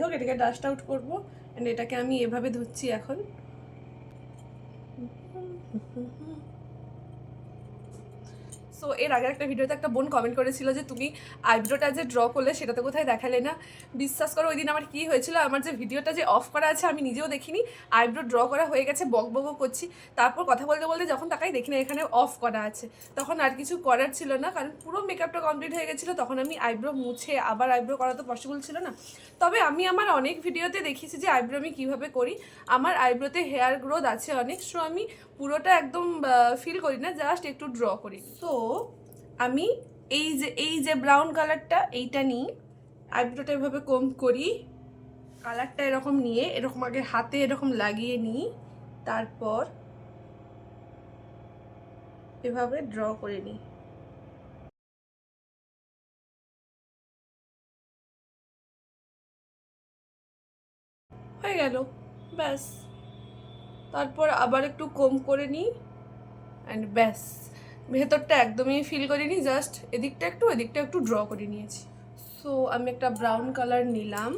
হোক, এটাকে dust out করবো। অ্যান্ড এটাকে আমি এভাবে ধুচ্ছি এখন। সো এর আগের একটা ভিডিওতে একটা বোন কমেন্ট করেছিল যে তুমি আইব্রোটা যে ড্র করলে সেটা তো কোথায় দেখালে না। বিশ্বাস করো ওই দিন আমার কী হয়েছিল, আমার যে ভিডিওটা যে অফ করা আছে আমি নিজেও দেখিনি, আইব্রো ড্র করা হয়ে গেছে, বক বকও করছি, তারপর কথা বলতে বলতে যখন তাকাই দেখি না এখানে অফ করা আছে। তখন আর কিছু করার ছিল না, কারণ পুরো মেকআপটা কমপ্লিট হয়ে গেছিলো। তখন আমি আইব্রো মুছে আবার আইব্রো করা তো পসিবল ছিল না। তবে আমি আমার অনেক ভিডিওতে দেখিয়েছি যে আইব্রো আমি কীভাবে করি। আমার আইব্রোতে হেয়ার গ্রোথ আছে অনেক, সো আমি পুরোটা একদম ফিল করি না, জাস্ট একটু ড্র করি। সো আমি এই যে ব্রাউন কালারটা এইটা নিই, আইব্রোটা এভাবে কম করি, কালারটা এরকম নিয়ে এরকম আগে হাতে এরকম লাগিয়ে নিই, তারপর এভাবে ড্র করে নিই। হয়ে গেল, ব্যাস। তারপর আবার একটু কম করে নিই অ্যান্ড ব্যাস, ভেতরটা একদমই ফিল করিনি, জাস্ট এদিকটা একটু এদিকটা একটু ড্র করে নিয়েছি। সো আমি একটা ব্রাউন কালার নিলাম।